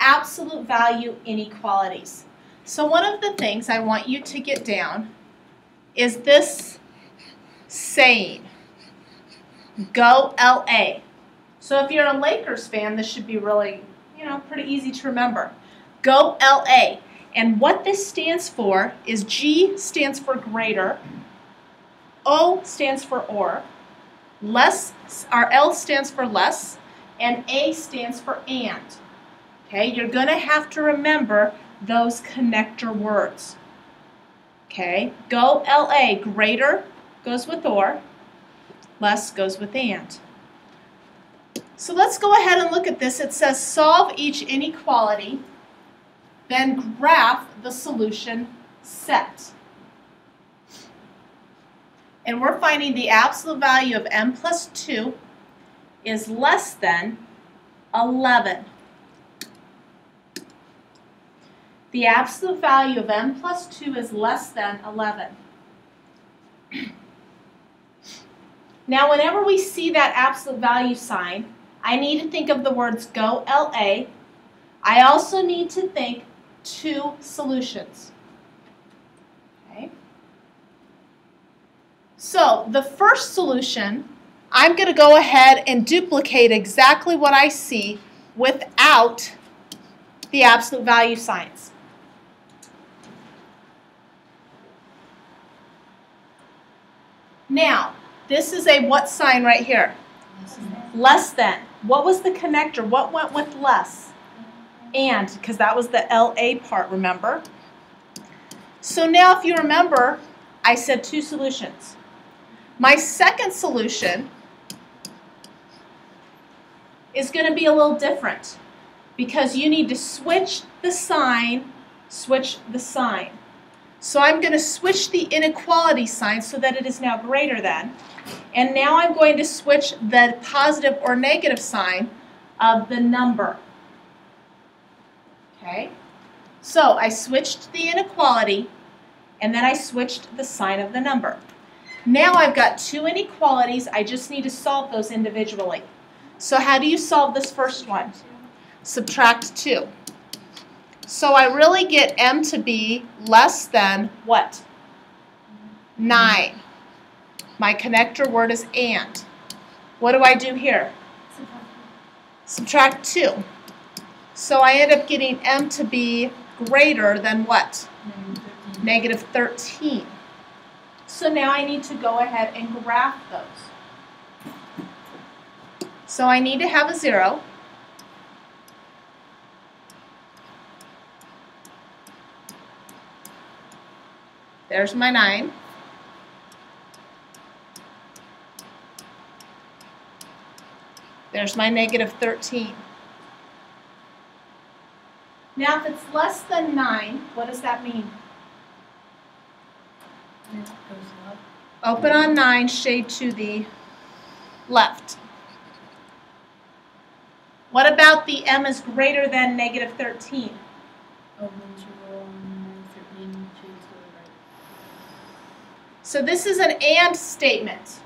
absolute value inequalities. So one of the things I want you to get down is this saying, go LA. So if you're a Lakers fan, this should be really, pretty easy to remember. Go LA. And what this stands for is G stands for greater, O stands for or, L stands for less, and A stands for and. Okay, you're going to have to remember those connector words. Okay, go LA, greater goes with or, less goes with and. So let's go ahead and look at this. It says solve each inequality, then graph the solution set. And we're finding the absolute value of m plus 2 is less than 11. The absolute value of m plus 2 is less than 11. Now, whenever we see that absolute value sign, I need to think of the words go LA. I also need to think two solutions. Okay. So the first solution, I'm going to go ahead and duplicate exactly what I see without the absolute value signs. Now, this is a what sign right here? Less than. What was the connector? What went with less? And, because that was the LA part, remember? So now if you remember, I said two solutions. My second solution is going to be a little different because you need to switch the sign, So I'm going to switch the inequality sign so that it is now greater than. And now I'm going to switch the positive or negative sign of the number. Okay? So I switched the inequality, and then I switched the sign of the number. Now I've got two inequalities. I just need to solve those individually. So how do you solve this first one? Subtract 2. So I really get m to be less than what? 9. My connector word is and. What do I do here? Subtract 2. So I end up getting m to be greater than what? Negative 13. So now I need to go ahead and graph those. So I need to have a 0. There's my 9. There's my negative 13. Now if it's less than 9, what does that mean? It goes up. Open on 9, shade to the left. What about the m is greater than negative 13? Open to roll on 13, shade to the right. So this is an and statement.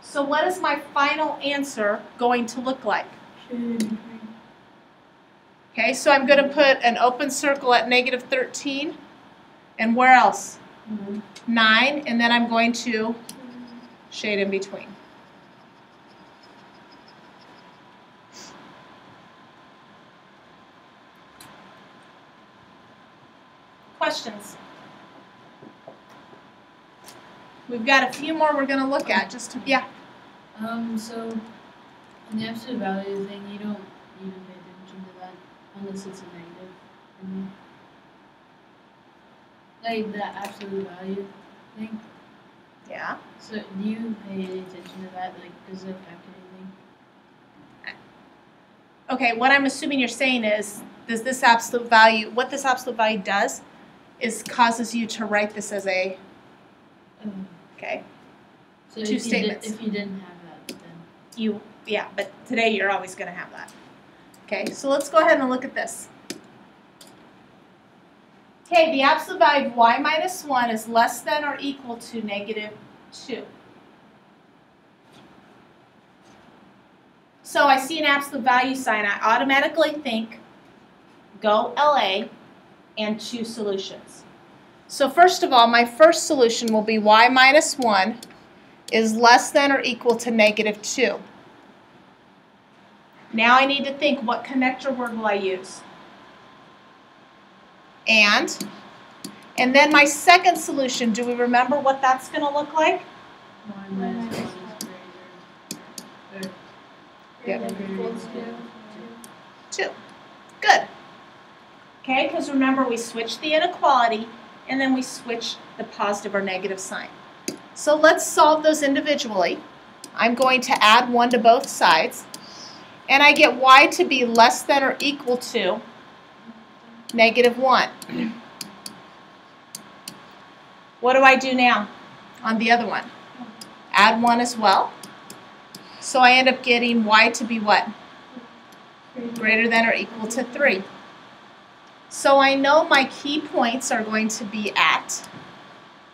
So what is my final answer going to look like? Okay, so I'm going to put an open circle at negative 13. And where else? 9. And then I'm going to shade in between. Questions? We've got a few more we're going to look at. Yeah. So in the absolute value thing, you don't need to pay attention to that unless it's a negative. Like the absolute value thing. Yeah. So do you pay any attention to that? Like, does it affect anything? Okay, what I'm assuming you're saying is, what this absolute value does is causes you to write this as a, okay, So two statements. If you didn't have that, then yeah, but today you're always going to have that. Okay, so let's go ahead and look at this. Okay, the absolute value of y minus 1 is less than or equal to negative 2. So I see an absolute value sign. I automatically think go LA, and 2 solutions. So first of all, my first solution will be y minus 1 is less than or equal to negative 2. Now I need to think, what connector word will I use? And then my second solution, do we remember what that's going to look like? 1 minus 1 is greater. Yep. Equals 2. 2. Good. Okay, because remember we switched the inequality and then we switched the positive or negative sign. So let's solve those individually. I'm going to add 1 to both sides. And I get y to be less than or equal to negative 1. What do I do now on the other one? Add 1 as well. So I end up getting y to be what? Greater than or equal to 3. So I know my key points are going to be at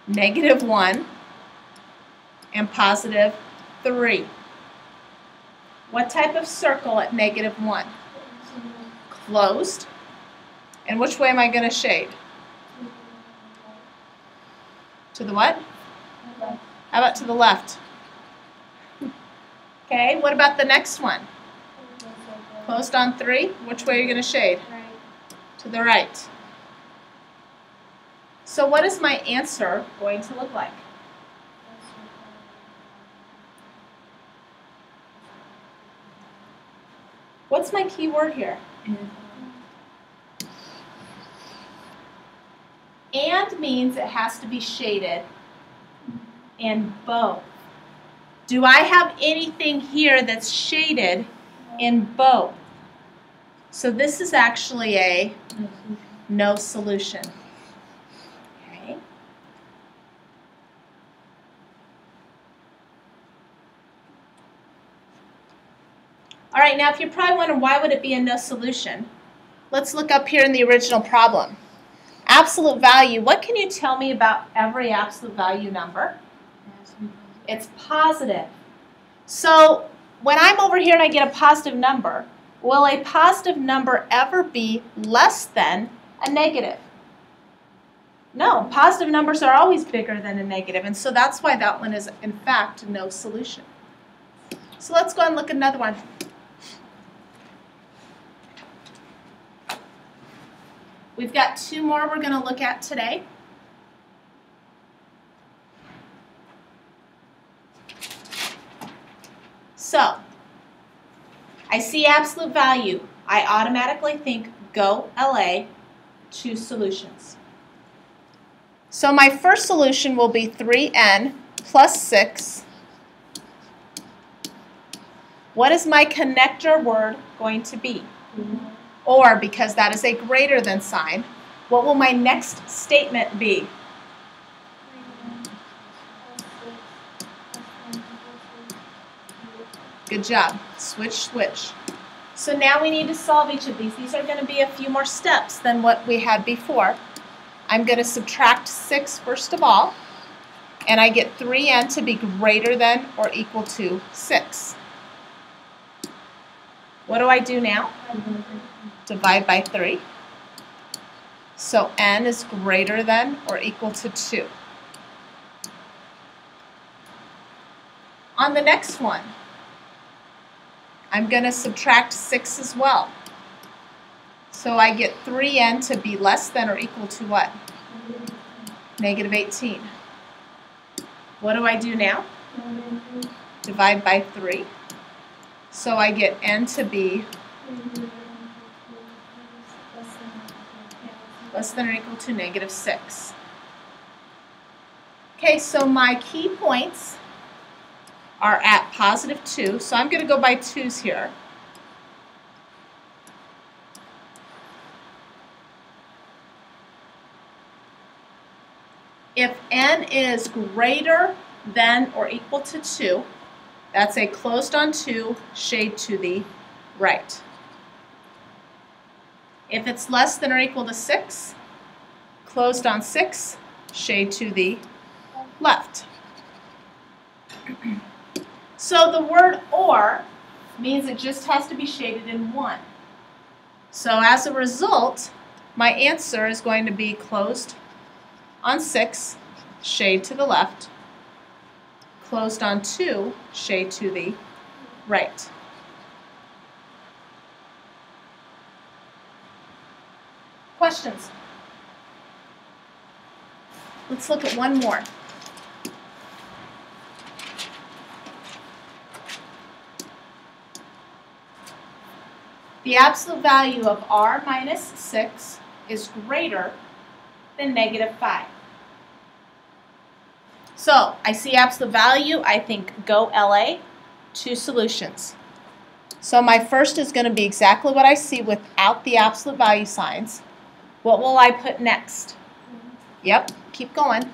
negative 1 and positive 3. What type of circle at negative 1? Closed. And which way am I going to shade? To the what? How about to the left? Okay, what about the next one? Closed on 3. Which way are you going to shade? To the right. So what is my answer going to look like? What's my key word here? And means it has to be shaded in both. Do I have anything here that's shaded in both? So this is actually a no solution. Okay. All right, now if you're probably wondering why would it be a no solution, let's look up here in the original problem. Absolute value, what can you tell me about every absolute value number? It's positive. So when I'm over here and I get a positive number, will a positive number ever be less than a negative? No, positive numbers are always bigger than a negative, and so that's why that one is in fact no solution. So let's go and look at another one. We've got 2 more we're going to look at today. So, I see absolute value. I automatically think go LA, 2 solutions. So my first solution will be 3n plus 6. What is my connector word going to be? Or, because that is a greater than sign, what will my next statement be? Good job. Switch, switch. So now we need to solve each of these. These are going to be a few more steps than what we had before. I'm going to subtract 6 first of all, and I get 3n to be greater than or equal to 6. What do I do now? Divide by 3. So n is greater than or equal to 2. On the next one, I'm going to subtract 6 as well. So I get 3n to be less than or equal to what? Negative 18. What do I do now? Divide by 3. So I get n to be less than or equal to negative 6. Okay, so my key points are at positive 2. So I'm going to go by 2's here. If n is greater than or equal to 2, that's a closed on 2, shade to the right. If it's less than or equal to 6, closed on 6, shade to the left. So the word or means it just has to be shaded in one. So as a result, my answer is going to be closed on 6, shade to the left, closed on 2, shade to the right. Questions? Let's look at one more. The absolute value of r minus 6 is greater than -5. So I see absolute value, I think go LA, 2 solutions. So my first is going to be exactly what I see without the absolute value signs. What will I put next? Yep, keep going.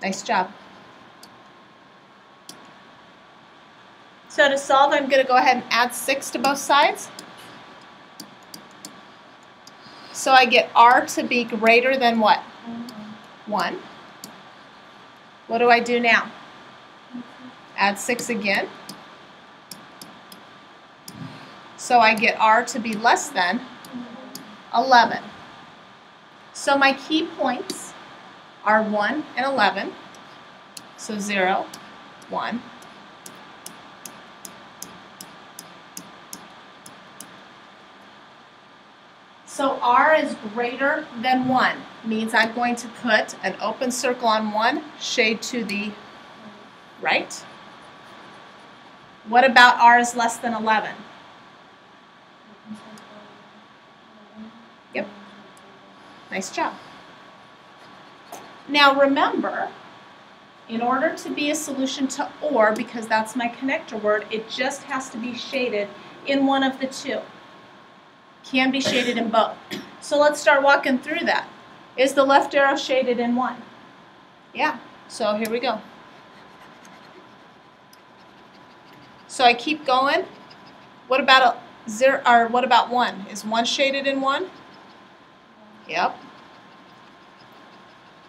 Nice job. So to solve, I'm going to go ahead and add 6 to both sides. So I get r to be greater than what? 1. What do I do now? Add 6 again. So I get r to be less than 11. So my key points are 1 and 11. So 0, 1. So r is greater than 1 means I'm going to put an open circle on 1, shade to the right. What about r is less than 11? Yep. Nice job. Now remember, in order to be a solution to OR, because that's my connector word, it just has to be shaded in one of the two. Can be shaded in both. So let's start walking through that. Is the left arrow shaded in one? Yeah. So here we go. So I keep going. What about 0 or what about 1? Is 1 shaded in 1? Yep.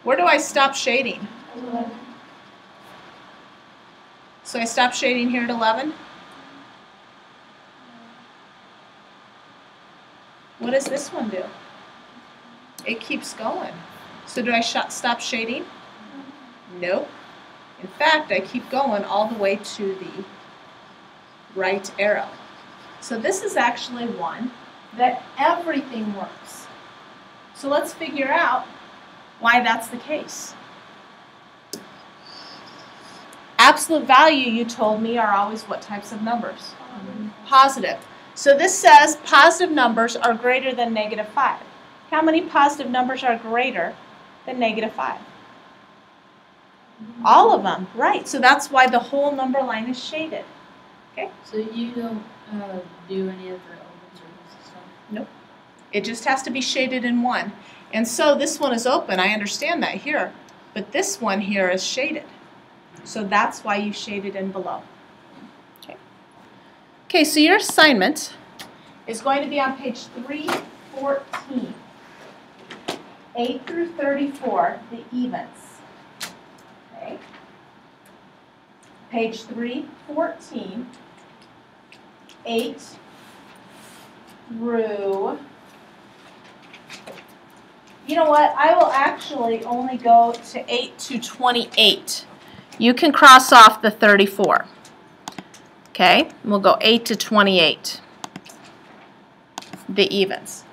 Where do I stop shading? 11. So I stop shading here at 11. What does this one do? It keeps going. So do I stop shading? Nope. In fact, I keep going all the way to the right arrow. So this is actually one that everything works. So let's figure out why that's the case. Absolute value, you told me, are always what types of numbers? Positive. So this says positive numbers are greater than -5. How many positive numbers are greater than -5? All of them, right. So that's why the whole number line is shaded. Okay? So you don't do any of the open circles and stuff? Nope. It just has to be shaded in one. And so this one is open, I understand that here. But this one here is shaded. So that's why you shaded in below. Okay, so your assignment is going to be on page 314. 8 through 34, the evens. Okay. Page 314, 8 through, you know what, I will actually only go to 8 to 28. You can cross off the 34. Okay, we'll go 8 to 28, the evens.